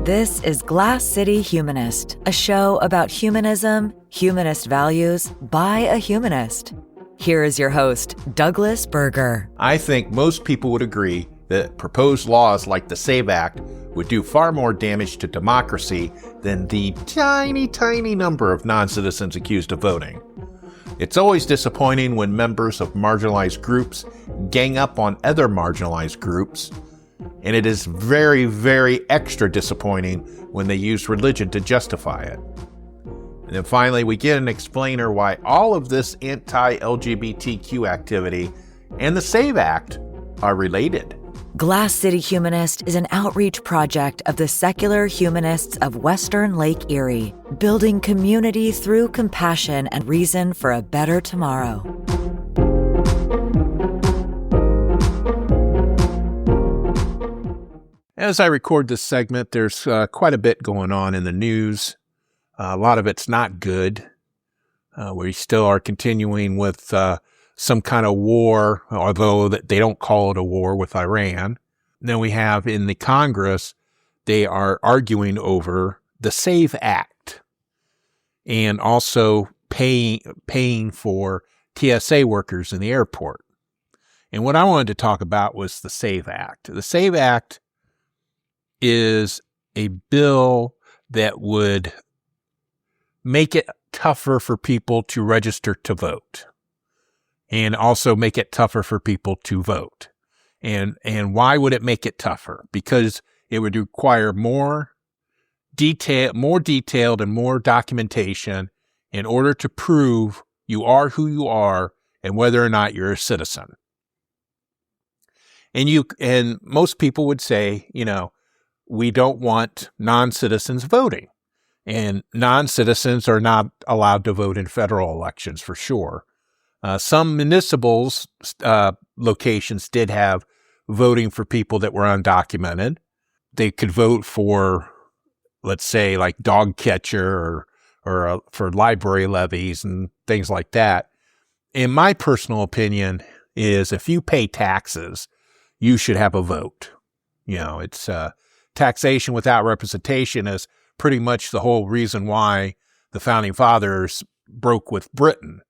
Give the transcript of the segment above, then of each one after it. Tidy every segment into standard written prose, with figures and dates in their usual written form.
This is Glass City Humanist, a show about humanism, humanist values, by a humanist. Here is your host, Douglas Berger. I think most people would agree that proposed laws like the SAVE Act would do far more damage to democracy than the tiny number of non-citizens accused of voting. It's always disappointing when members of marginalized groups gang up on other marginalized groups, and it is very extra disappointing when they use religion to justify it. And then finally, we get an explainer why all of this anti-LGBTQ activity and the SAVE Act are related. Glass City Humanist is an outreach project of the secular humanists of Western Lake Erie, building community through compassion and reason for a better tomorrow. As I record this segment, there's quite a bit going on in the news. A lot of it's not good. We still are continuing with some kind of war, although they don't call it a war, with Iran. Then we have in the Congress, they are arguing over the SAVE Act and also paying for TSA workers in the airport. And what I wanted to talk about was the SAVE Act. The SAVE Act is a bill that would make it tougher for people to register to vote and also make it tougher for people to vote. And why would it make it tougher? Because it would require more detailed and more documentation in order to prove you are who you are and whether or not you're a citizen. And most people would say, we don't want non-citizens voting. And non-citizens are not allowed to vote in federal elections for sure. Some municipals locations did have voting for people that were undocumented. They could vote for, let's say, like dog catcher or for library levies and things like that. In my personal opinion is if you pay taxes, you should have a vote. It's taxation without representation is pretty much the whole reason why the Founding Fathers broke with Britain.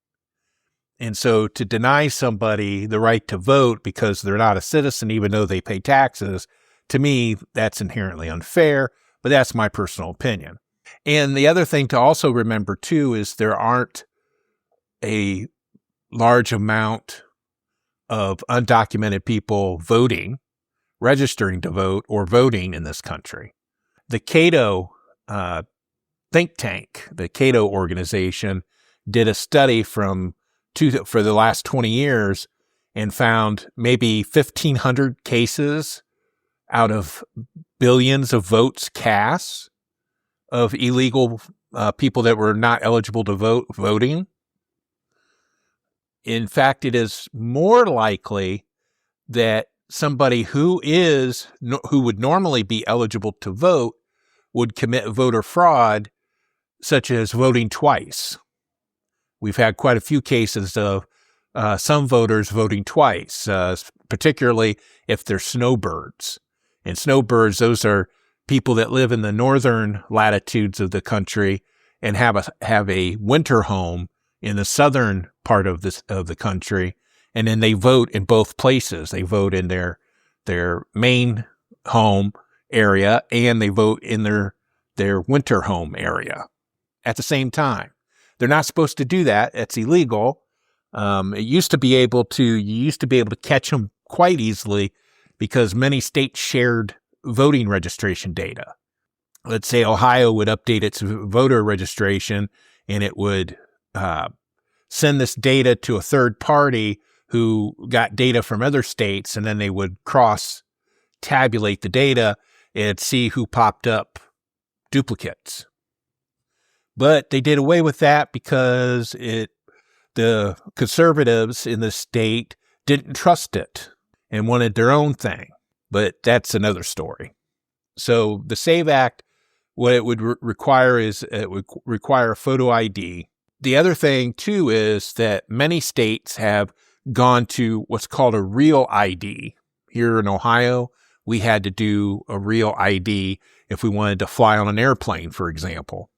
And so to deny somebody the right to vote because they're not a citizen, even though they pay taxes, to me, that's inherently unfair, but that's my personal opinion. And the other thing to also remember, too, is there aren't a large amount of undocumented people registering to vote, or voting in this country. The Cato think tank, the Cato organization, did a study for the last 20 years and found maybe 1,500 cases out of billions of votes cast of illegal people that were not eligible to voting. In fact, it is more likely that somebody who would normally be eligible to vote would commit voter fraud, such as voting twice. We've had quite a few cases of some voters voting twice, particularly if they're snowbirds. And snowbirds, those are people that live in the northern latitudes of the country and have a winter home in the southern part of the country. And then they vote in both places. They vote in their main home area and they vote in their winter home area at the same time. They're not supposed to do that. It's illegal. You used to be able to catch them quite easily because many states shared voting registration data. Let's say Ohio would update its voter registration and it would send this data to a third party who got data from other states, and then they would cross-tabulate the data and see who popped up duplicates. But they did away with that because the conservatives in the state didn't trust it and wanted their own thing. But that's another story. So the SAVE Act, what it would require is it would require a photo ID. The other thing, too, is that many states have gone to what's called a real ID. Here in Ohio, we had to do a real ID if we wanted to fly on an airplane, for example.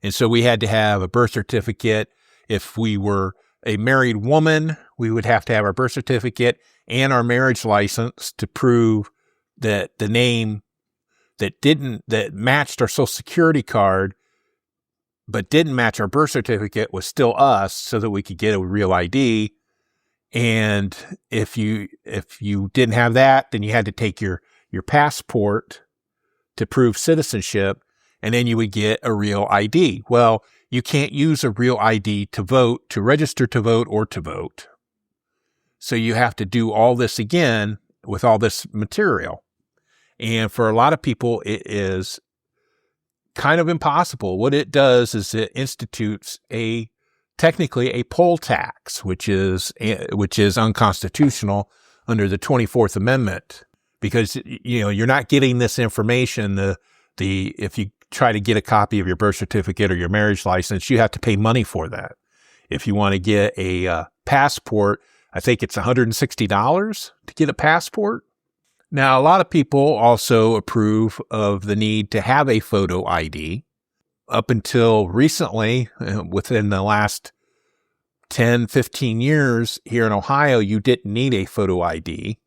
And so we had to have a birth certificate. If we were a married woman, we would have to have our birth certificate and our marriage license to prove that the name that matched our Social Security card but didn't match our birth certificate was still us, so that we could get a real ID. And if you didn't have that, then you had to take your passport to prove citizenship, and then you would get a real ID. Well, you can't use a real ID to vote, to register to vote, or to vote. So you have to do all this again with all this material. And for a lot of people, it is kind of impossible. What it does is it institutes technically a poll tax, which is unconstitutional under the 24th Amendment, because you're not getting this information. If you try to get a copy of your birth certificate or your marriage license, you have to pay money for that. If you want to get a passport, I think it's $160 to get a passport. Now, a lot of people also approve of the need to have a photo ID. Up until recently, within the last 10, 15 years here in Ohio, you didn't need a photo ID.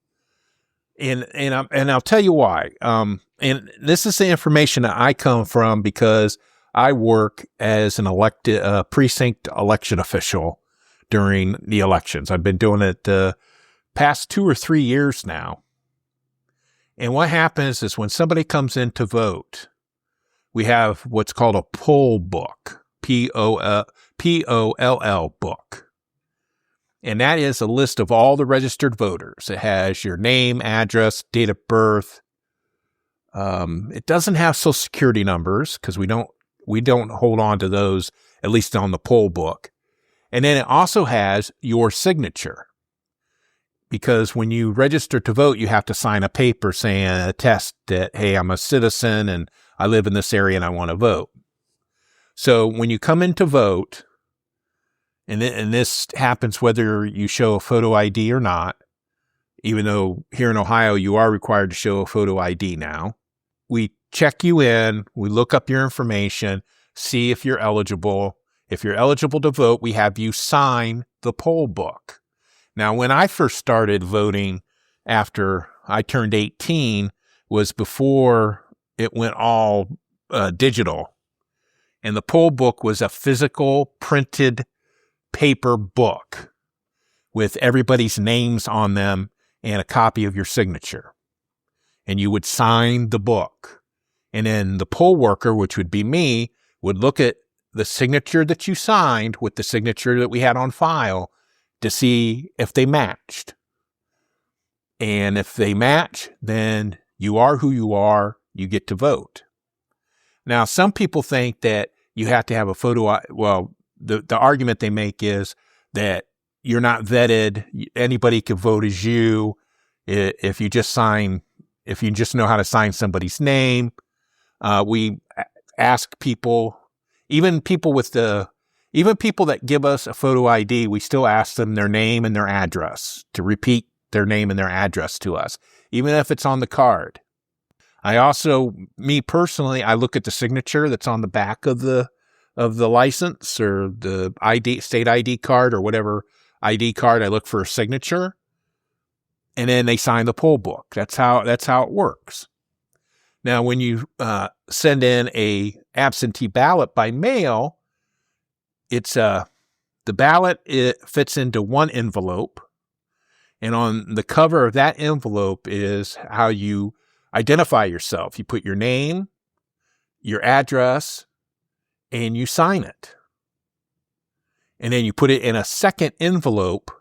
And I'll tell you why. And this is the information that I come from because I work as an elected precinct election official during the elections. I've been doing it the past 2 or 3 years now. And what happens is when somebody comes in to vote, we have what's called a poll book, Poll book. And that is a list of all the registered voters. It has your name, address, date of birth. It doesn't have Social Security numbers because we don't hold on to those, at least on the poll book. And then it also has your signature. Because when you register to vote, you have to sign a paper saying, attest that, hey, I'm a citizen and I live in this area and I want to vote. So when you come in to vote, and this happens whether you show a photo ID or not, even though here in Ohio you are required to show a photo ID now, we check you in, we look up your information, see if you're eligible. If you're eligible to vote, we have you sign the poll book. Now, when I first started voting after I turned 18 was before it went all digital. And the poll book was a physical printed paper book with everybody's names on them and a copy of your signature. And you would sign the book. And then the poll worker, which would be me, would look at the signature that you signed with the signature that we had on file to see if they matched. And if they match, then you are who you are, you get to vote. Now, some people think that you have to have a photo. Well, the argument they make is that you're not vetted. Anybody can vote as you. If you just know how to sign somebody's name. We ask people, even people that give us a photo ID, we still ask them their name and their address to repeat their name and their address to us, even if it's on the card. Me personally, I look at the signature that's on the back of the license or the ID, state ID card or whatever ID card. I look for a signature, and then they sign the poll book. That's how it works. Now, when you send in a absentee ballot by mail, the ballot, it fits into one envelope, and on the cover of that envelope is how you identify yourself. You put your name, your address, and you sign it. And then you put it in a second envelope,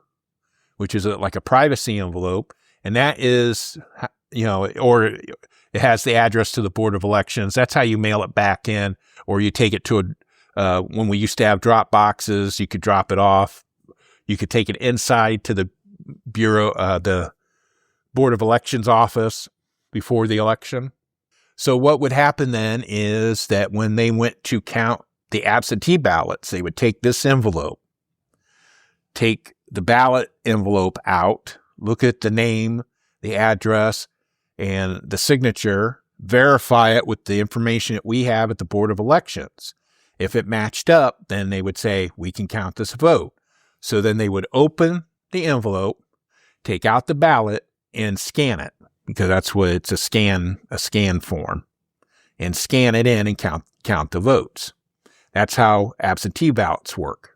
which is like a privacy envelope, and that is, or it has the address to the Board of Elections. That's how you mail it back in, or you take it to when we used to have drop boxes, you could drop it off. You could take it inside to the the Board of Elections office before the election. So what would happen then is that when they went to count the absentee ballots, they would take this envelope, take the ballot envelope out, look at the name the address, and the signature, verify it with the information that we have at the Board of Elections. If it matched up, then they would say, we can count this vote. So then they would open the envelope, take out the ballot, and scan it, because that's what it's a scan form, and scan it in and count the votes. That's how absentee ballots work.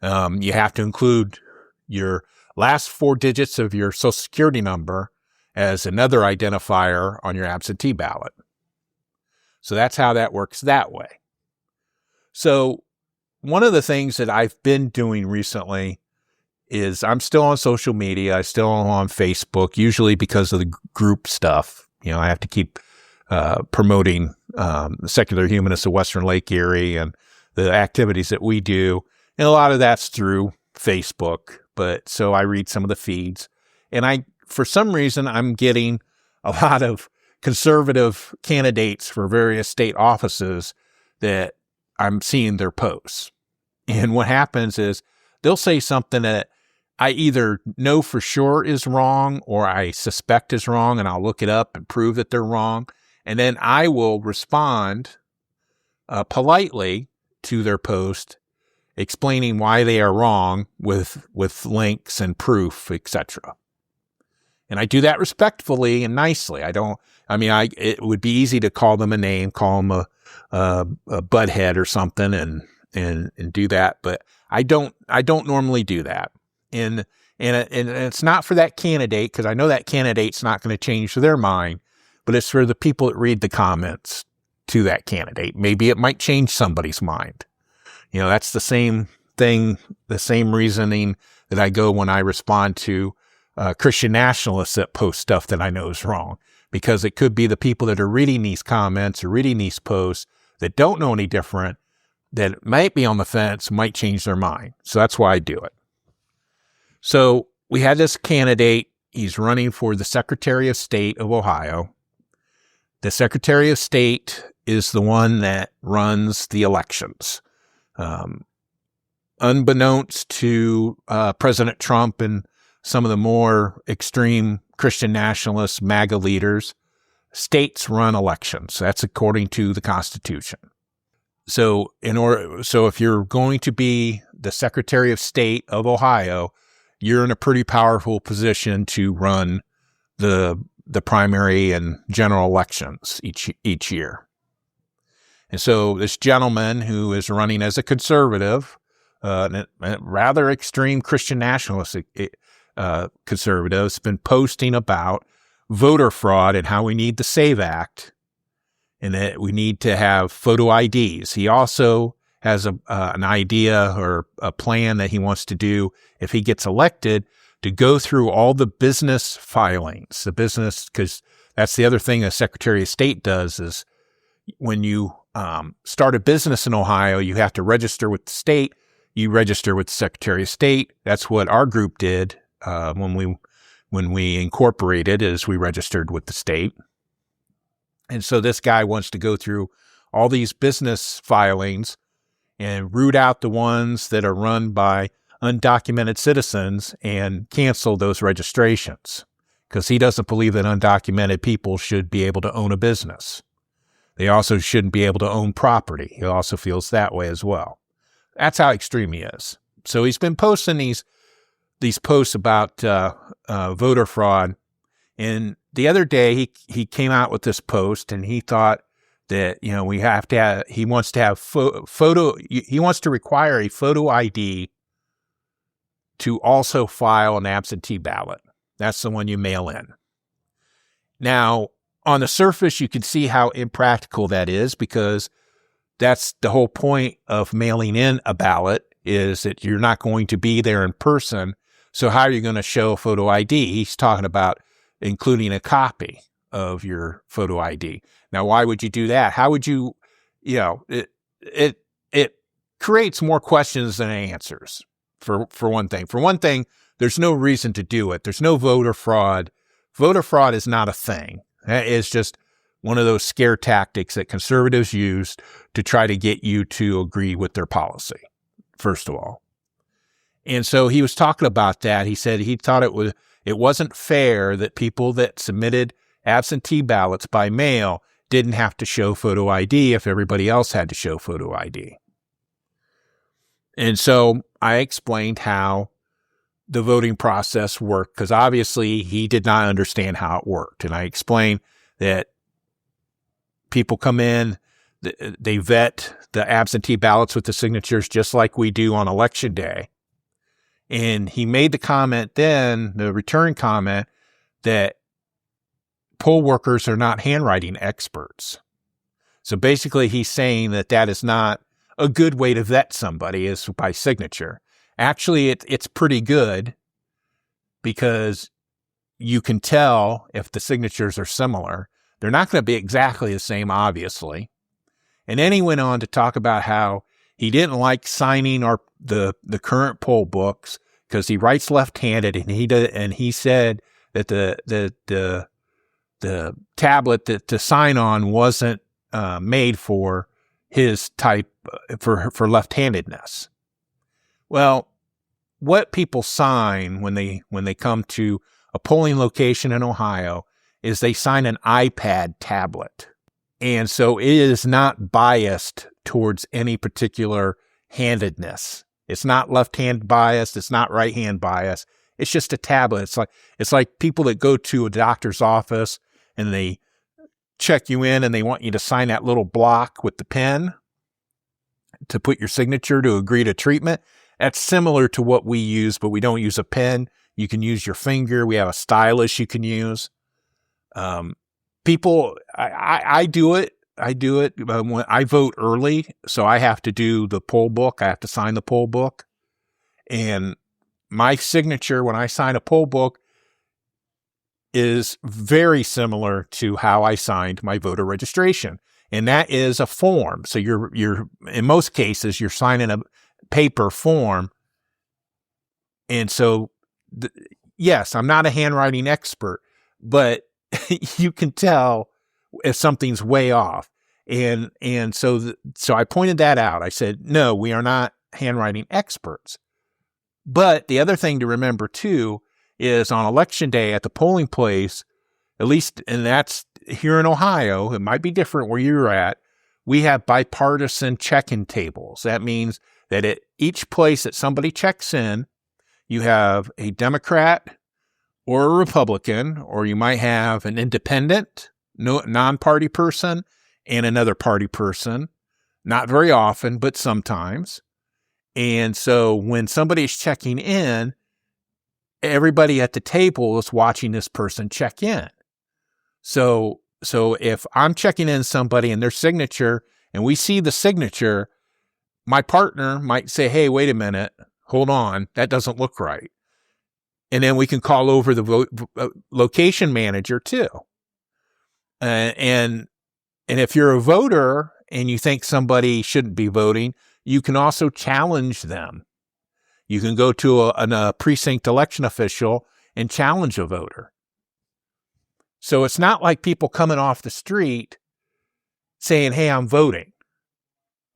You have to include your last 4 digits of your Social Security number as another identifier on your absentee ballot. So that's how that works that way. So one of the things that I've been doing recently is I'm still on social media. I'm still on Facebook, usually because of the group stuff. I have to keep promoting the Secular Humanists of Western Lake Erie and the activities that we do. And a lot of that's through Facebook. But so I read some of the feeds. And for some reason, I'm getting a lot of conservative candidates for various state offices that I'm seeing their posts. And what happens is they'll say something that I either know for sure is wrong or I suspect is wrong, and I'll look it up and prove that they're wrong. And then I will respond politely to their post, explaining why they are wrong with links and proof, etc. And I do that respectfully and nicely. It would be easy to call them a name, call them a butthead or something and do that. But I don't normally do that. And it's not for that candidate, because I know that candidate's not going to change their mind, but it's for the people that read the comments to that candidate. Maybe it might change somebody's mind. That's the same thing, the same reasoning that I go when I respond to Christian nationalists that post stuff that I know is wrong, because it could be the people that are reading these comments or reading these posts that don't know any different, that might be on the fence, might change their mind. So that's why I do it. So we had this candidate. He's running for the Secretary of State of Ohio. The Secretary of State is the one that runs the elections. Unbeknownst to President Trump and some of the more extreme Christian nationalist MAGA leaders, states run elections. That's according to the Constitution. So if you're going to be the Secretary of State of Ohio, you're in a pretty powerful position to run the primary and general elections each year. And so this gentleman who is running as a conservative, rather extreme Christian nationalist conservative, has been posting about voter fraud and how we need the SAVE Act and that we need to have photo IDs. He also has an idea or a plan that he wants to do if he gets elected, to go through all the business filings, because that's the other thing a Secretary of State does is when you start a business in Ohio, you have to register with the state. You register with the Secretary of State. That's what our group did when we incorporated, is we registered with the state. And so this guy wants to go through all these business filings and root out the ones that are run by undocumented citizens and cancel those registrations, because he doesn't believe that undocumented people should be able to own a business. They also shouldn't be able to own property. He also feels that way as well. That's how extreme he is. So he's been posting these posts about voter fraud. And the other day he came out with this post, and he thought that he wants to require a photo ID to also file an absentee ballot. That's the one you mail in. Now, on the surface, you can see how impractical that is, because that's the whole point of mailing in a ballot, is that you're not going to be there in person. So how are you going to show a photo ID? He's talking about including a copy of your photo ID. Now, why would you do that? How would you, it creates more questions than answers, for one thing. For one thing, there's no reason to do it. There's no voter fraud. Voter fraud is not a thing. It's just one of those scare tactics that conservatives use to try to get you to agree with their policy, first of all. And so he was talking about that. He said he thought It wasn't fair that people that submitted absentee ballots by mail didn't have to show photo ID if everybody else had to show photo ID. And so I explained how the voting process worked, because obviously he did not understand how it worked. And I explained that people come in, they vet the absentee ballots with the signatures just like we do on election day. And he made the comment then, the return comment, that poll workers are not handwriting experts. So basically he's saying that that is not a good way to vet somebody, is by signature. Actually, it's pretty good, because you can tell if the signatures are similar. They're not going to be exactly the same, obviously. And then he went on to talk about how he didn't like signing the current poll books because he writes left-handed, and he said that the tablet to sign on wasn't made for his type, for left-handedness. Well, what people sign when they come to a polling location in Ohio is they sign an iPad tablet. And so it is not biased towards any particular handedness. It's not left-hand biased. It's not right-hand biased. It's just a tablet. It's like people that go to a doctor's office and they check you in and they want you to sign that little block with the pen to put your signature to agree to treatment. That's similar to what we use, but we don't use a pen. You can use your finger. We have a stylus you can use. People, I do it. When I vote early, so I have to do the poll book. I have to sign the poll book. And my signature when I sign a poll book is very similar to how I signed my voter registration. And that is a form. So you're in most cases, you're signing a paper form. And so, yes, I'm not a handwriting expert, but you can tell if something's way off. And so I pointed that out. I said, no, we are not handwriting experts. But the other thing to remember too is on election day at the polling place, at least, and that's here in Ohio, it might be different where you're at, we have bipartisan check-in tables. That means that at each place that somebody checks in, you have a Democrat or a Republican, or you might have an independent, non-party person, and another party person. Not very often, but sometimes. And so when somebody's checking in, everybody at the table is watching this person check in. So if I'm checking in somebody and their signature, and we see the signature, my partner might say, hey, wait a minute, hold on, that doesn't look right. And then we can call over the location manager too. And if you're a voter and you think somebody shouldn't be voting, you can also challenge them. You can go to a precinct election official and challenge a voter. So it's not like people coming off the street saying, hey, I'm voting.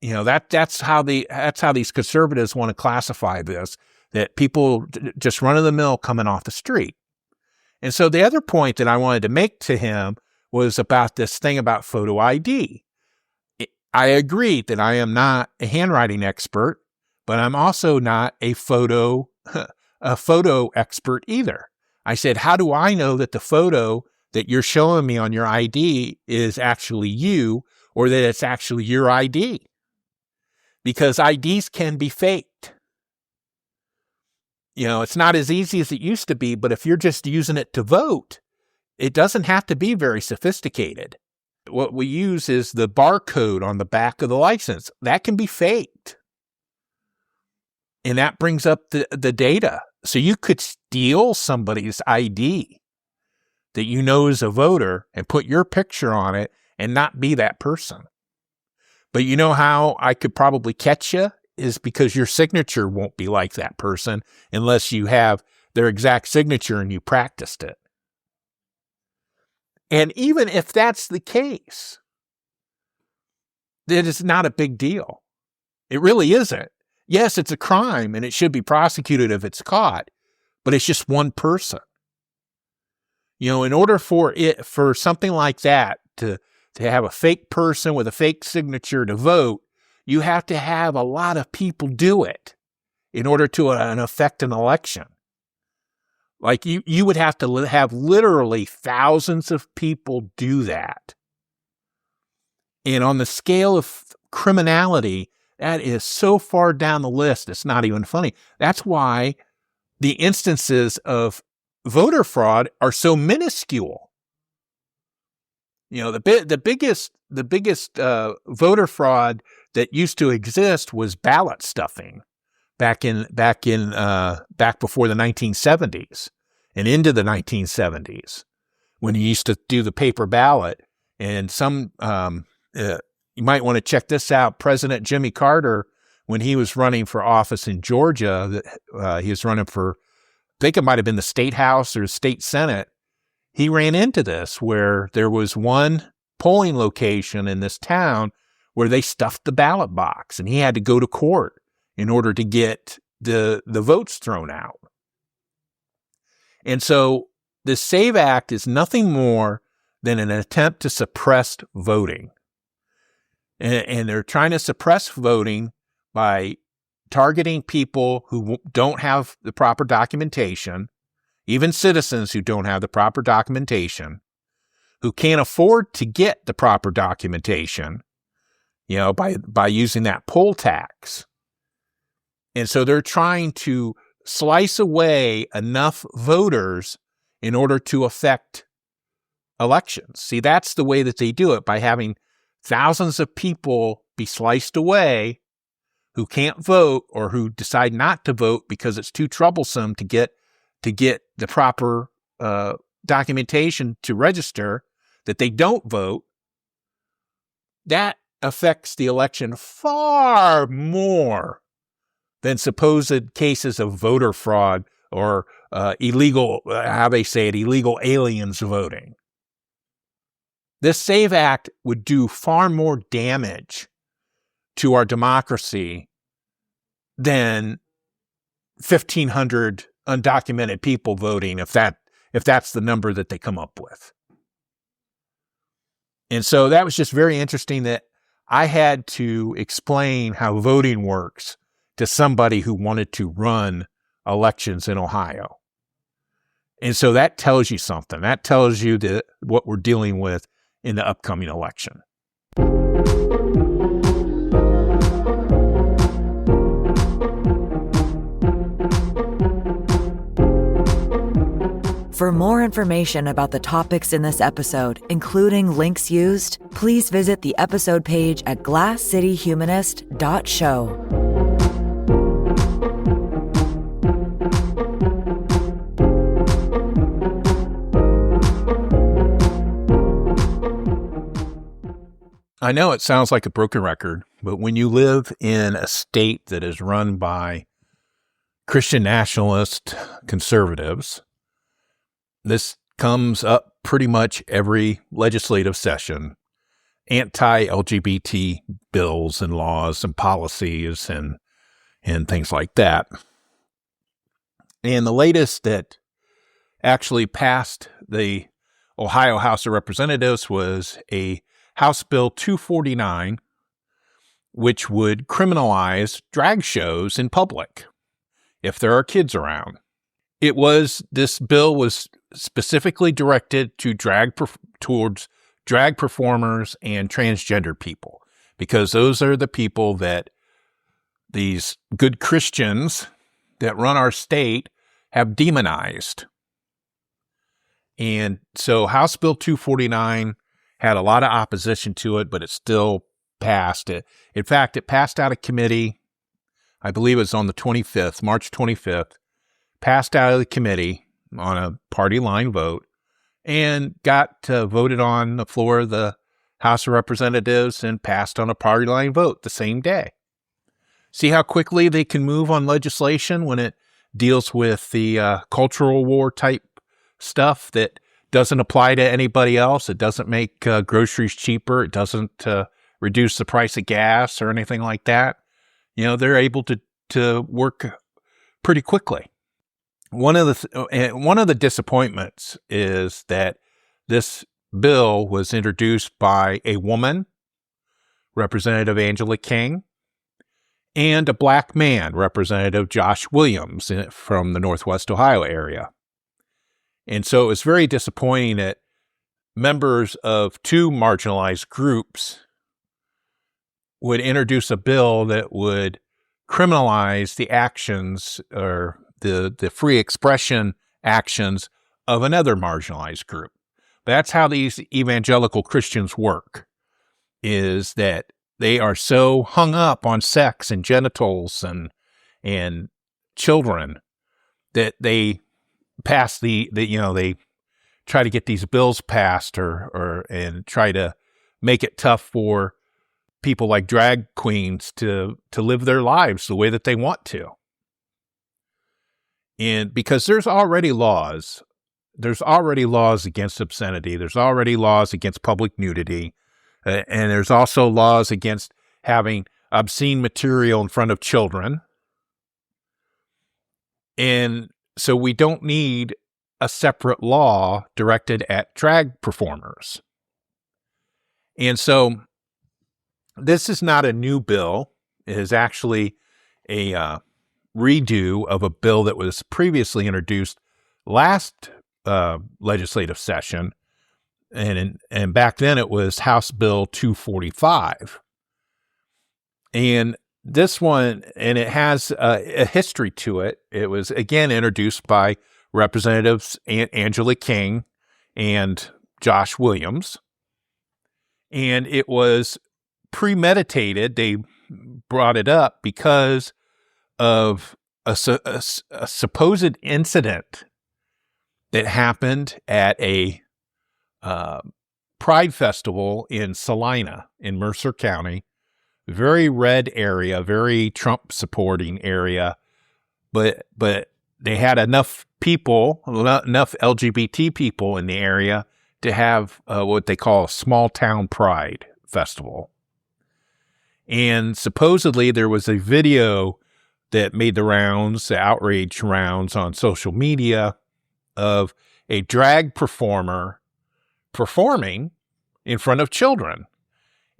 You know, that's how these conservatives want to classify this, that people just run of the mill coming off the street. And so the other point that I wanted to make to him was about this thing about photo ID. I agree that I am not a handwriting expert, but I'm also not a photo expert either. I said, how do I know that the photo that you're showing me on your ID is actually you, or that it's actually your ID? Because IDs can be faked. You know, it's not as easy as it used to be, but if you're just using it to vote, it doesn't have to be very sophisticated. What we use is the barcode on the back of the license. That can be faked. And that brings up the data. So you could steal somebody's ID that you know is a voter and put your picture on it and not be that person. But you know how I could probably catch you is because your signature won't be like that person unless you have their exact signature and you practiced it. And even if that's the case, it is not a big deal. It really isn't. Yes, it's a crime and it should be prosecuted if it's caught, but it's just one person. In order for something like that to have a fake person with a fake signature to vote, you have to have a lot of people do it in order to affect an election. Like you would have to have literally thousands of people do that. And on the scale of criminality, that is so far down the list, it's not even funny. That's why the instances of voter fraud are so minuscule. The biggest voter fraud that used to exist was ballot stuffing back before the 1970s and into the 1970s, when you used to do the paper ballot. And you might want to check this out. President Jimmy Carter, when he was running for office in Georgia, he was running for, I think it might have been the state house or state senate. He ran into this where there was one polling location in this town where they stuffed the ballot box, and he had to go to court in order to get the votes thrown out. And so the SAVE Act is nothing more than an attempt to suppress voting. And they're trying to suppress voting by targeting people who don't have the proper documentation, even citizens who don't have the proper documentation, who can't afford to get the proper documentation, by using that poll tax. And so they're trying to slice away enough voters in order to affect elections. See, that's the way that they do it, by having thousands of people be sliced away who can't vote or who decide not to vote because it's too troublesome to get the proper documentation to register, that they don't vote. That affects the election far more than supposed cases of voter fraud or illegal aliens voting. This SAVE Act would do far more damage to our democracy than 1,500 undocumented people voting, if that's the number that they come up with. And so that was just very interesting that I had to explain how voting works to somebody who wanted to run elections in Ohio. And so that tells you something. That tells you what we're dealing with in the upcoming election. For more information about the topics in this episode, including links used, please visit the episode page at glasscityhumanist.show. I know it sounds like a broken record, but when you live in a state that is run by Christian nationalist conservatives, this comes up pretty much every legislative session. Anti-LGBT bills and laws and policies and things like that. And the latest that actually passed the Ohio House of Representatives was a House Bill 249, which would criminalize drag shows in public if there are kids around. This bill was specifically directed to towards drag performers and transgender people, because those are the people that these good Christians that run our state have demonized. And so House Bill 249 had a lot of opposition to it, but it still passed it. In fact, it passed out of committee. I believe it was on the 25th, March 25th, passed out of the committee on a party line vote and got voted on the floor of the House of Representatives and passed on a party line vote the same day. See how quickly they can move on legislation when it deals with the cultural war type stuff that doesn't apply to anybody else. It doesn't make groceries cheaper. It doesn't reduce the price of gas or anything like that. They're able to work pretty quickly. one of the disappointments is that this bill was introduced by a woman, Representative Angela King, and a black man, Representative Josh Williams from the Northwest Ohio area. And so it was very disappointing that members of two marginalized groups would introduce a bill that would criminalize the actions or the free expression actions of another marginalized group. But that's how these evangelical Christians work, is that they are so hung up on sex and genitals and children that they pass they try to get these bills passed and try to make it tough for people like drag queens to live their lives the way that they want to. And because there's already laws against obscenity, there's already laws against public nudity, and there's also laws against having obscene material in front of children. And so we don't need a separate law directed at drag performers. And so this is not a new bill. It is actually a redo of a bill that was previously introduced last legislative session. And back then it was House Bill 245. And this one, and it has a history to it. It was, again, introduced by Representatives Angela King and Josh Williams. And it was premeditated. They brought it up because of a supposed incident that happened at a Pride Festival in Salina in Mercer County. Very red area, very Trump-supporting area, but they had enough people, enough LGBT people in the area to have what they call a small-town pride festival. And supposedly there was a video that made the rounds, the outrage rounds on social media of a drag performer performing in front of children.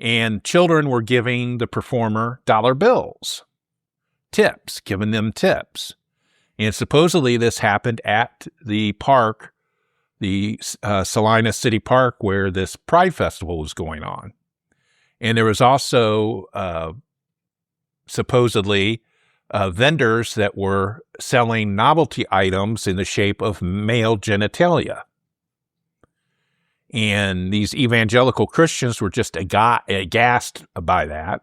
And children were giving the performer dollar bills, tips, giving them tips. And supposedly this happened at the park, the Salina City Park, where this Pride Festival was going on. And there was also supposedly vendors that were selling novelty items in the shape of male genitalia. And these evangelical Christians were just aghast by that.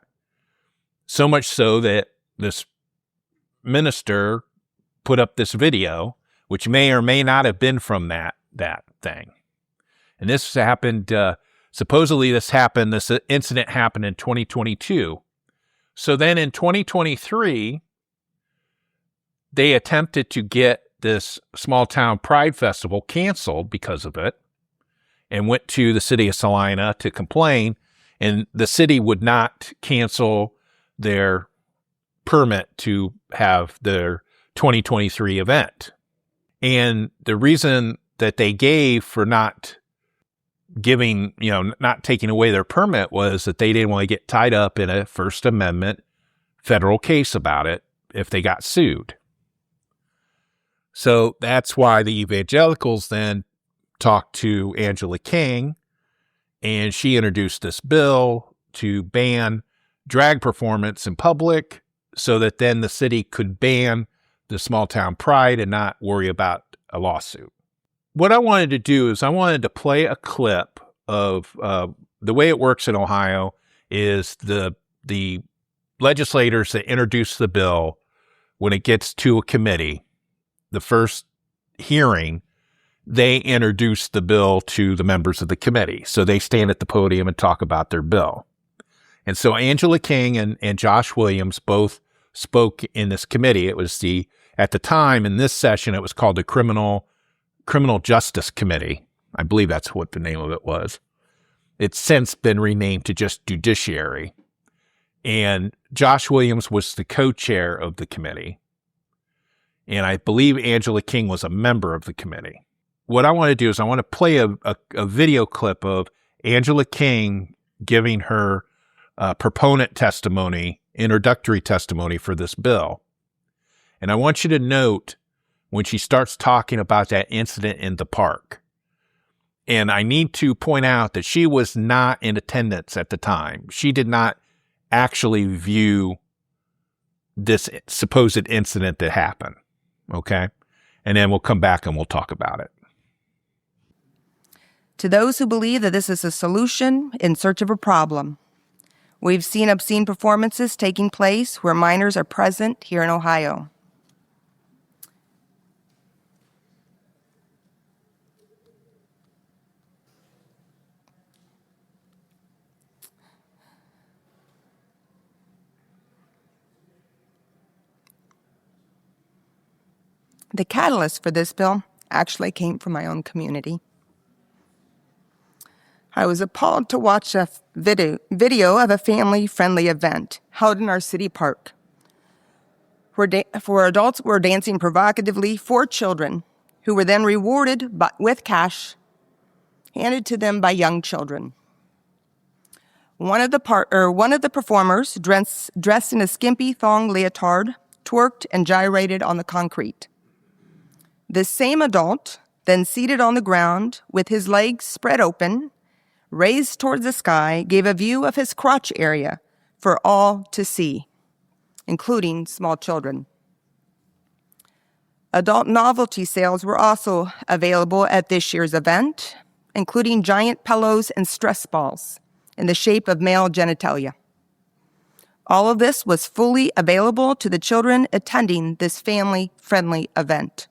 So much so that this minister put up this video, which may or may not have been from that thing. And this happened, supposedly this incident happened in 2022. So then in 2023, they attempted to get this small town Pride Festival canceled because of it, and went to the city of Salina to complain, and the city would not cancel their permit to have their 2023 event. And the reason that they gave for not taking away their permit was that they didn't want to get tied up in a First Amendment federal case about it if they got sued. So that's why the evangelicals then talked to Angela King, and she introduced this bill to ban drag performance in public so that then the city could ban the small town pride and not worry about a lawsuit. What I wanted to do is I wanted to play a clip of the way it works in Ohio is the legislators that introduce the bill, when it gets to a committee, the first hearing, they introduce the bill to the members of the committee. So they stand at the podium and talk about their bill. And so Angela King and Josh Williams both spoke in this committee. It was at the time in this session, it was called the Criminal Justice Committee. I believe that's what the name of it was. It's since been renamed to just Judiciary. And Josh Williams was the co-chair of the committee. And I believe Angela King was a member of the committee. What I want to do is I want to play a video clip of Angela King giving her proponent testimony, introductory testimony for this bill. And I want you to note when she starts talking about that incident in the park. And I need to point out that she was not in attendance at the time. She did not actually view this supposed incident that happened. Okay? And then we'll come back and we'll talk about it. To those who believe that this is a solution in search of a problem, we've seen obscene performances taking place where minors are present here in Ohio. The catalyst for this bill actually came from my own community. I was appalled to watch a video of a family-friendly event held in our city park, where adults were dancing provocatively for children, who were then rewarded with cash handed to them by young children. One of the performers, dressed in a skimpy thong leotard, twerked and gyrated on the concrete. This same adult, then seated on the ground with his legs spread open, raised towards the sky, gave a view of his crotch area for all to see, including small children. Adult novelty sales were also available at this year's event, including giant pillows and stress balls in the shape of male genitalia. All of this was fully available to the children attending this family-friendly event.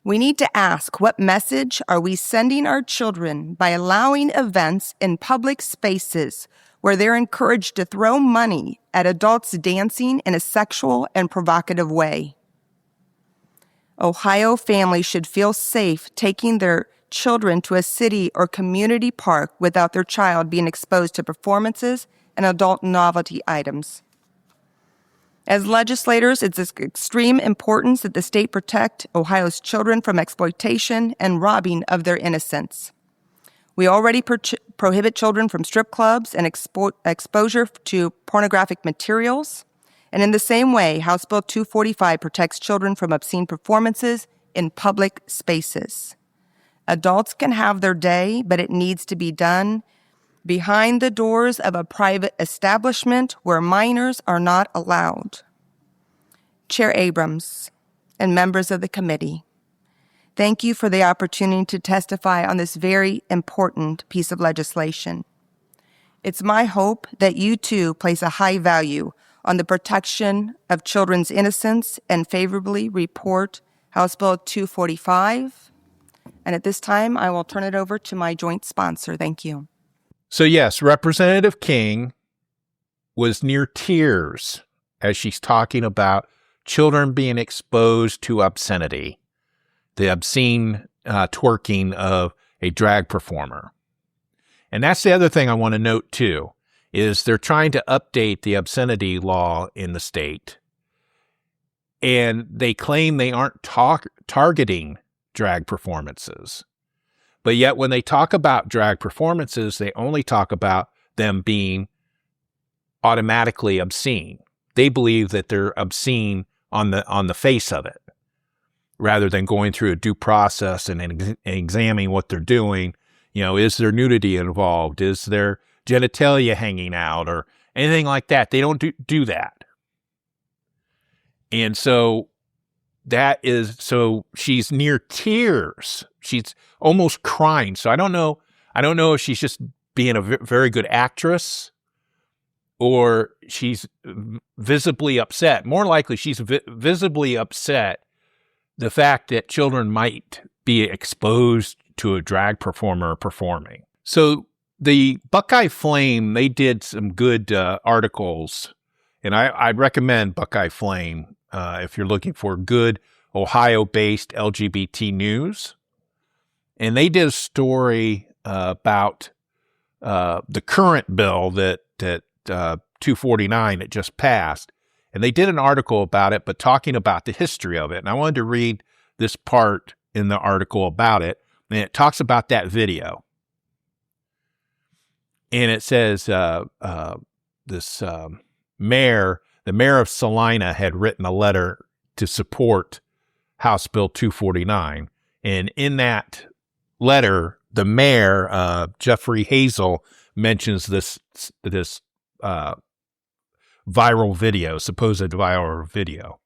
We need to ask, what message are we sending our children by allowing events in public spaces where they're encouraged to throw money at adults dancing in a sexual and provocative way? Ohio families should feel safe taking their children to a city or community park without their child being exposed to performances and adult novelty items. As legislators, it's of extreme importance that the state protect Ohio's children from exploitation and robbing of their innocence. We already prohibit children from strip clubs and exposure to pornographic materials. And in the same way, House Bill 245 protects children from obscene performances in public spaces. Adults can have their day, but it needs to be done behind the doors of a private establishment where minors are not allowed. Chair Abrams and members of the committee, thank you for the opportunity to testify on this very important piece of legislation. It's my hope that you too place a high value on the protection of children's innocence and favorably report House Bill 245. And at this time, I will turn it over to my joint sponsor. Thank you. So yes, Representative King was near tears as she's talking about children being exposed to obscenity, the obscene twerking of a drag performer. And that's the other thing I want to note too, is they're trying to update the obscenity law in the state. And they claim they aren't targeting drag performances. But yet when they talk about drag performances, they only talk about them being automatically obscene. They believe that they're obscene on the face of it, rather than going through a due process and examining what they're doing. You know, is there nudity involved? Is there genitalia hanging out or anything like that? They don't do that. And so she's near tears. She's almost crying. So I don't know if she's just being a very good actress or she's visibly upset. More likely she's visibly upset the fact that children might be exposed to a drag performer performing. So the Buckeye Flame, they did some good articles, and I'd recommend Buckeye Flame if you're looking for good Ohio-based LGBT news. And they did a story about the current bill that 249 that just passed, And they did an article about it, but talking about the history of it. And I wanted to read this part in the article about it. And it talks about that video. And it says this mayor, the mayor of Salina, had written a letter to support House Bill 249. And in that letter, the mayor, Jeffrey Hazel, mentions this viral video, supposed viral video.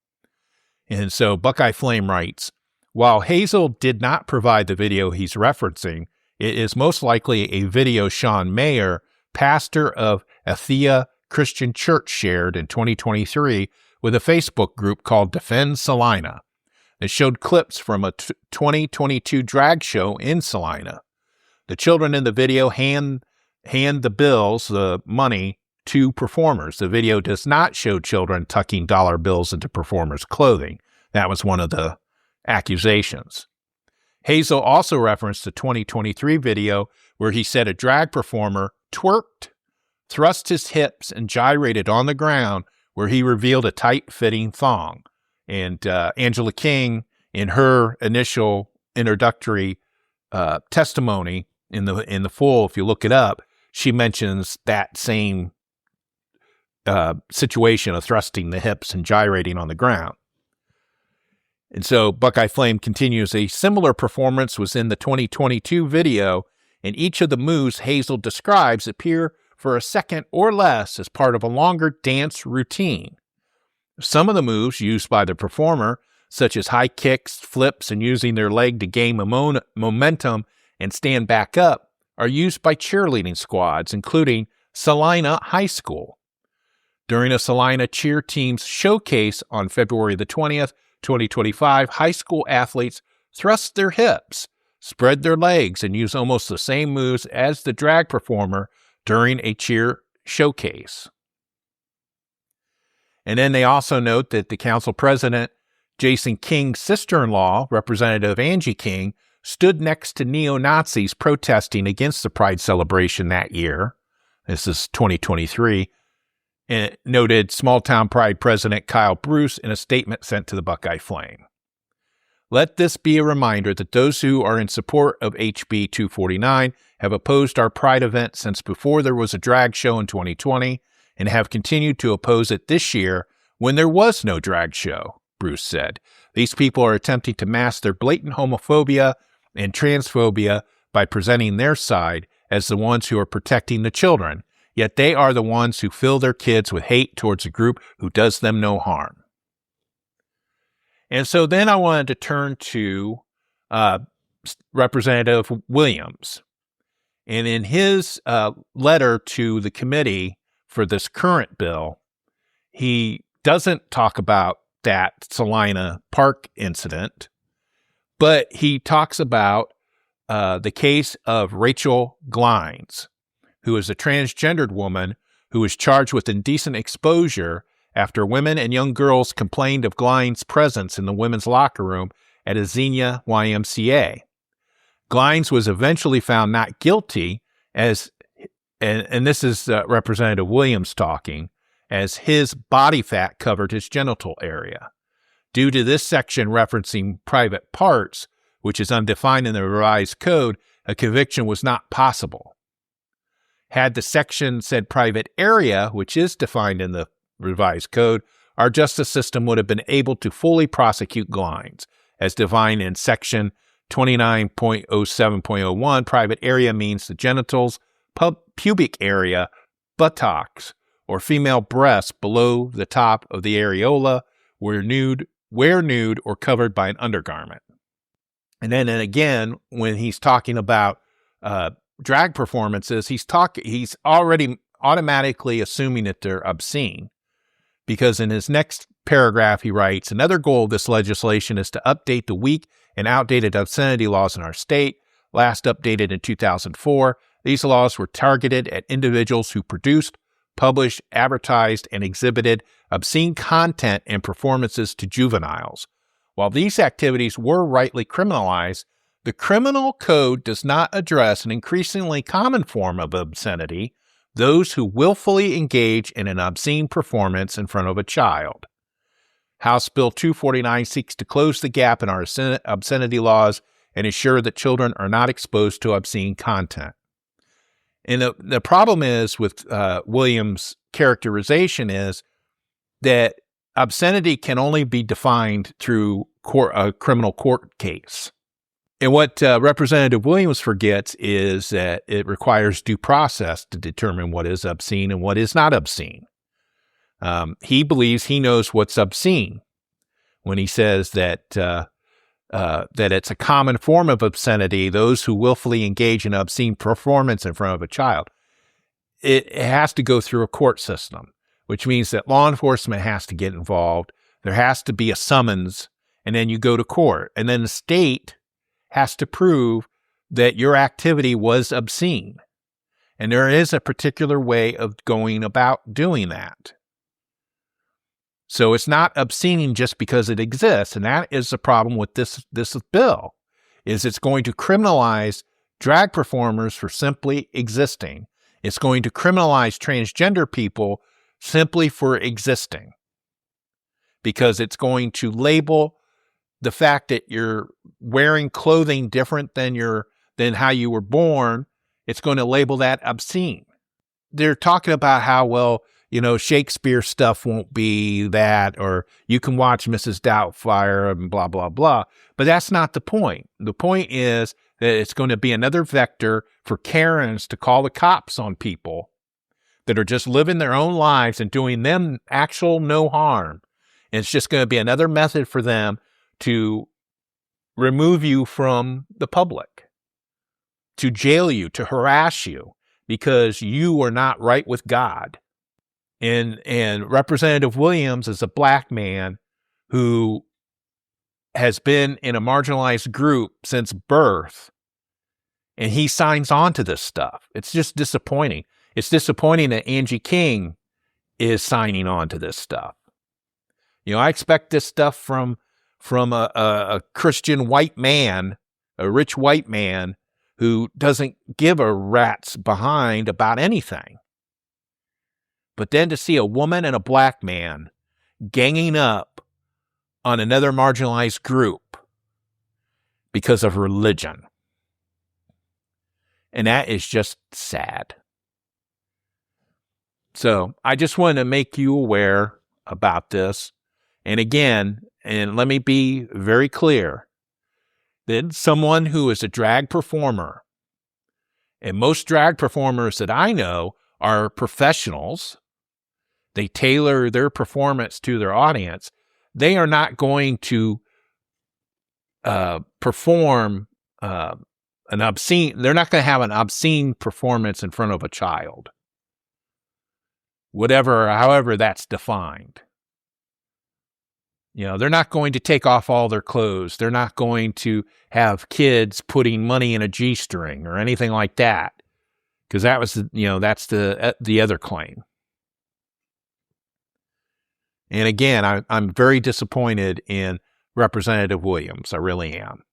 And so Buckeye Flame writes, while Hazel did not provide the video he's referencing, it is most likely a video Sean Mayer, pastor of Athea Christian Church, shared in 2023 with a Facebook group called Defend Salina. It showed clips from a 2022 drag show in Salina. The children in the video hand the bills, the money, to performers. The video does not show children tucking dollar bills into performers' clothing. That was one of the accusations. Hazel also referenced the 2023 video where he said a drag performer twerked, thrust his hips, and gyrated on the ground, where he revealed a tight-fitting thong. And Angela King, in her initial introductory testimony in the full, if you look it up, she mentions that same situation of thrusting the hips and gyrating on the ground. And so Buckeye Flame continues, a similar performance was in the 2022 video, and each of the moves Hazel describes appear for a second or less as part of a longer dance routine. Some of the moves used by the performer, such as high kicks, flips, and using their leg to gain momentum and stand back up, are used by cheerleading squads, including Salina High School. During a Salina cheer team's showcase on February the 20th, 2025, high school athletes thrust their hips, spread their legs, and use almost the same moves as the drag performer during a cheer showcase. And then they also note that the council president, Jason King's sister-in-law, Representative Angie King, stood next to neo-Nazis protesting against the Pride celebration that year. This is 2023. And it noted small-town Pride President Kyle Bruce in a statement sent to the Buckeye Flame. Let this be a reminder that those who are in support of HB 249 have opposed our Pride event since before there was a drag show in 2020 and have continued to oppose it this year when there was no drag show, Bruce said. These people are attempting to mask their blatant homophobia and transphobia by presenting their side as the ones who are protecting the children, yet they are the ones who fill their kids with hate towards a group who does them no harm. And so then I wanted to turn to Representative Williams. And in his letter to the committee for this current bill, he doesn't talk about that Salina Park incident, but he talks about the case of Rachel Glines, who is a transgendered woman who was charged with indecent exposure after women and young girls complained of Glines' presence in the women's locker room at a Xenia YMCA. Glines was eventually found not guilty and this is Representative Williams talking, as his body fat covered his genital area. Due to this section referencing private parts, which is undefined in the revised code, a conviction was not possible. Had the section said private area, which is defined in the revised code, our justice system would have been able to fully prosecute Glines. As defined in section 29.07.01, private area means the genitals, pubic area, buttocks, or female breasts below the top of the areola where nude or covered by an undergarment. And then again, when he's talking about drag performances, he's already automatically assuming that they're obscene, because in his next paragraph he writes, another goal of this legislation is to update the weak and outdated obscenity laws in our state, last updated in 2004. These laws were targeted at individuals who produced, published, advertised, and exhibited obscene content and performances to juveniles. While these activities were rightly criminalized, the criminal code does not address an increasingly common form of obscenity, those who willfully engage in an obscene performance in front of a child. House Bill 249 seeks to close the gap in our obscenity laws and ensure that children are not exposed to obscene content. And the problem is with Williams' characterization is that obscenity can only be defined through a criminal court case. And what Representative Williams forgets is that it requires due process to determine what is obscene and what is not obscene. He believes he knows what's obscene when he says that it's a common form of obscenity, those who willfully engage in obscene performance in front of a child. It has to go through a court system, which means that law enforcement has to get involved. There has to be a summons, and then you go to court. And then the state has to prove that your activity was obscene. And there is a particular way of going about doing that. So it's not obscene just because it exists. And that is the problem with this bill, is it's going to criminalize drag performers for simply existing. It's going to criminalize transgender people simply for existing, because it's going to label the fact that you're wearing clothing different than how you were born. It's going to label that obscene. They're talking about how, well, Shakespeare stuff won't be that, or you can watch Mrs. Doubtfire and blah, blah, blah. But that's not the point. The point is that it's going to be another vector for Karens to call the cops on people that are just living their own lives and doing them actual no harm. And it's just going to be another method for them to remove you from the public, to jail you, to harass you, because you are not right with God. And Representative Williams is a black man who has been in a marginalized group since birth, and he signs on to this stuff. It's just disappointing. It's disappointing that Angie King is signing on to this stuff. I expect this stuff from a Christian white man, a rich white man who doesn't give a rat's behind about anything. But then to see a woman and a black man ganging up on another marginalized group because of religion. And that is just sad. So I just wanted to make you aware about this. And again, and let me be very clear, that someone who is a drag performer, and most drag performers that I know are professionals, they tailor their performance to their audience. They are not going to perform an obscene, they're not going to have an obscene performance in front of a child. However that's defined. They're not going to take off all their clothes. They're not going to have kids putting money in a G-string or anything like that. Because that was, that's the other claim. And again, I'm very disappointed in Representative Williams. I really am.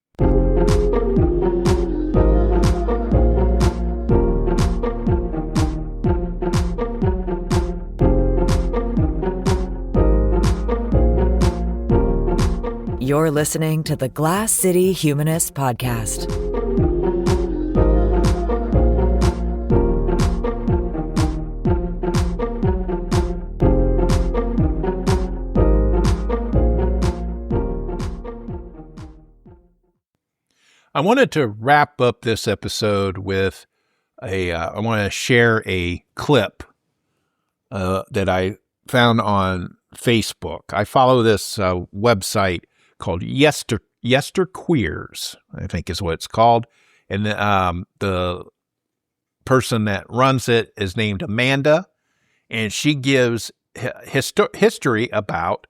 You're listening to the Glass City Humanist Podcast. I wanted to wrap up this episode with I want to share a clip that I found on Facebook. I follow this website called Yesterqueers, I think is what it's called. And the person that runs it is named Amanda, and she gives history about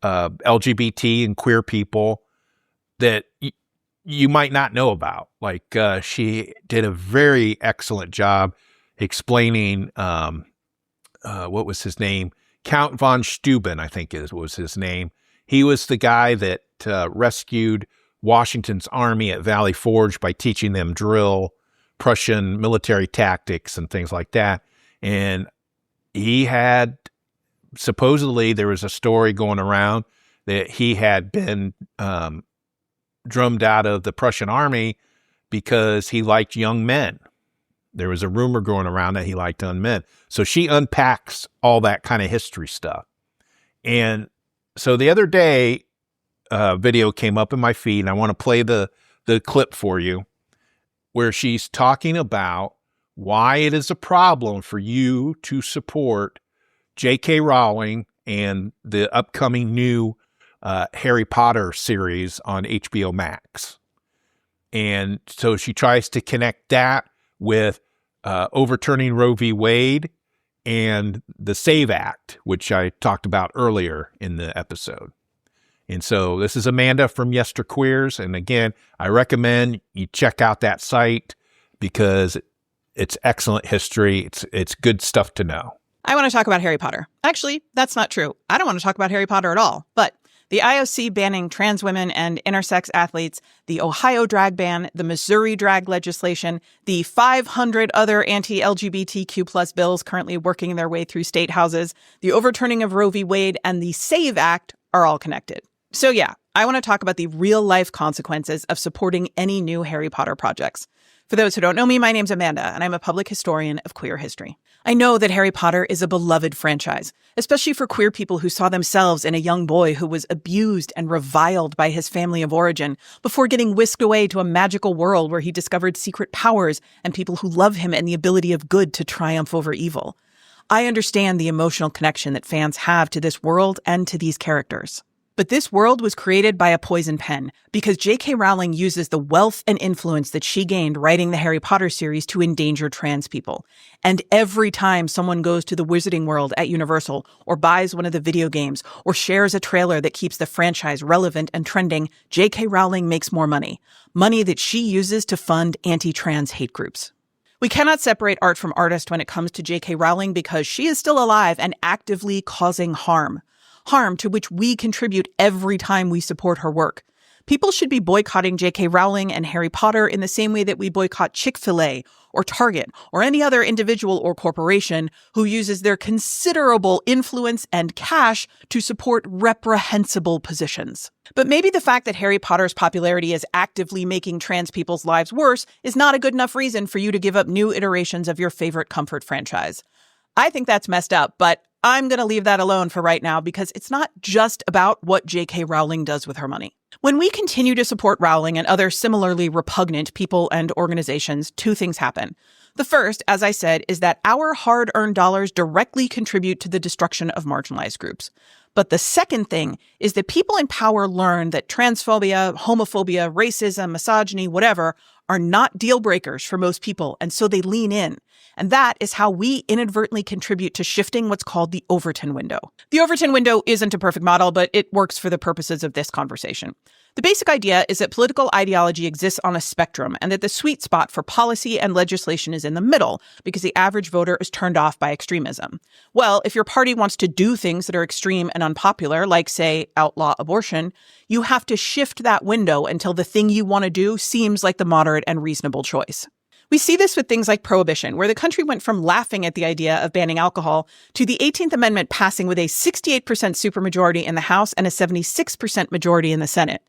LGBT and queer people that you might not know about. Like she did a very excellent job explaining what was his name? Count von Steuben, I think was his name. He was the guy that rescued Washington's army at Valley Forge by teaching them drill, Prussian military tactics and things like that. And he had, supposedly there was a story going around that he had been drummed out of the Prussian army because he liked young men. There was a rumor going around that he liked young men. So she unpacks all that kind of history stuff. And so the other day, video came up in my feed, and I want to play the clip for you, where she's talking about why it is a problem for you to support J.K. Rowling and the upcoming new Harry Potter series on HBO Max. And so she tries to connect that with overturning Roe v. Wade and the SAVE Act, which I talked about earlier in the episode. And so this is Amanda from Yesterqueers. And again, I recommend you check out that site because it's excellent history. It's good stuff to know. I want to talk about Harry Potter. Actually, that's not true. I don't want to talk about Harry Potter at all. But the IOC banning trans women and intersex athletes, the Ohio drag ban, the Missouri drag legislation, the 500 other anti-LGBTQ plus bills currently working their way through state houses, the overturning of Roe v. Wade, and the SAVE Act are all connected. So yeah, I want to talk about the real-life consequences of supporting any new Harry Potter projects. For those who don't know me, my name's Amanda, and I'm a public historian of queer history. I know that Harry Potter is a beloved franchise, especially for queer people who saw themselves in a young boy who was abused and reviled by his family of origin before getting whisked away to a magical world where he discovered secret powers and people who love him and the ability of good to triumph over evil. I understand the emotional connection that fans have to this world and to these characters. But this world was created by a poison pen because J.K. Rowling uses the wealth and influence that she gained writing the Harry Potter series to endanger trans people. And every time someone goes to the Wizarding World at Universal or buys one of the video games or shares a trailer that keeps the franchise relevant and trending, J.K. Rowling makes more money. Money that she uses to fund anti-trans hate groups. We cannot separate art from artist when it comes to J.K. Rowling because she is still alive and actively causing harm. Harm to which we contribute every time we support her work. People should be boycotting J.K. Rowling and Harry Potter in the same way that we boycott Chick-fil-A or Target or any other individual or corporation who uses their considerable influence and cash to support reprehensible positions. But maybe the fact that Harry Potter's popularity is actively making trans people's lives worse is not a good enough reason for you to give up new iterations of your favorite comfort franchise. I think that's messed up, but I'm going to leave that alone for right now because it's not just about what J.K. Rowling does with her money. When we continue to support Rowling and other similarly repugnant people and organizations, two things happen. The first, as I said, is that our hard-earned dollars directly contribute to the destruction of marginalized groups. But the second thing is that people in power learn that transphobia, homophobia, racism, misogyny, whatever, are not deal breakers for most people, and so they lean in. And that is how we inadvertently contribute to shifting what's called the Overton window. The Overton window isn't a perfect model, but it works for the purposes of this conversation. The basic idea is that political ideology exists on a spectrum and that the sweet spot for policy and legislation is in the middle because the average voter is turned off by extremism. Well, if your party wants to do things that are extreme and unpopular, like, say, outlaw abortion, you have to shift that window until the thing you want to do seems like the moderate and reasonable choice. We see this with things like prohibition, where the country went from laughing at the idea of banning alcohol to the 18th Amendment passing with a 68% supermajority in the House and a 76% majority in the Senate.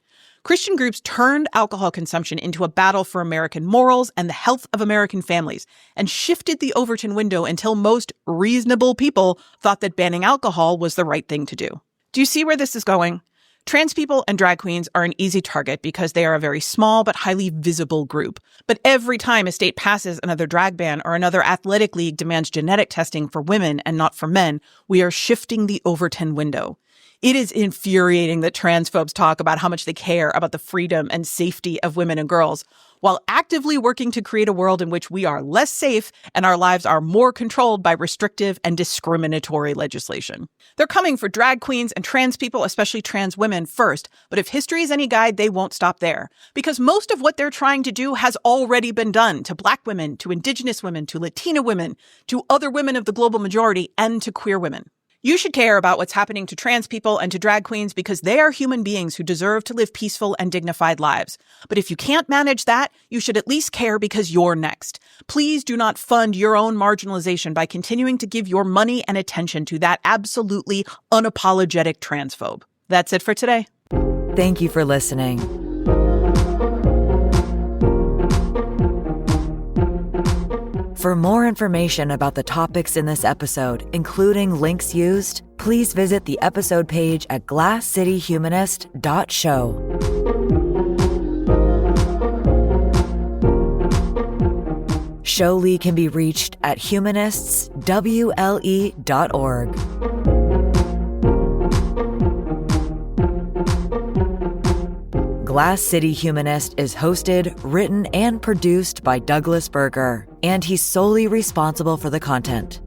Christian groups turned alcohol consumption into a battle for American morals and the health of American families and shifted the Overton window until most reasonable people thought that banning alcohol was the right thing to do. Do you see where this is going? Trans people and drag queens are an easy target because they are a very small but highly visible group. But every time a state passes another drag ban or another athletic league demands genetic testing for women and not for men, we are shifting the Overton window. It is infuriating that transphobes talk about how much they care about the freedom and safety of women and girls, while actively working to create a world in which we are less safe and our lives are more controlled by restrictive and discriminatory legislation. They're coming for drag queens and trans people, especially trans women, first. But if history is any guide, they won't stop there. Because most of what they're trying to do has already been done to Black women, to Indigenous women, to Latina women, to other women of the global majority, and to queer women. You should care about what's happening to trans people and to drag queens because they are human beings who deserve to live peaceful and dignified lives. But if you can't manage that, you should at least care because you're next. Please do not fund your own marginalization by continuing to give your money and attention to that absolutely unapologetic transphobe. That's it for today. Thank you for listening. For more information about the topics in this episode, including links used, please visit the episode page at glasscityhumanist.show. Showlee can be reached at humanistswle.org. Glass City Humanist is hosted, written, and produced by Douglas Berger, and he's solely responsible for the content.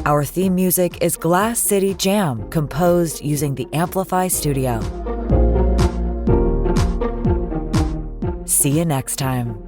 Our theme music is Glass City Jam, composed using the Amplify Studio. See you next time.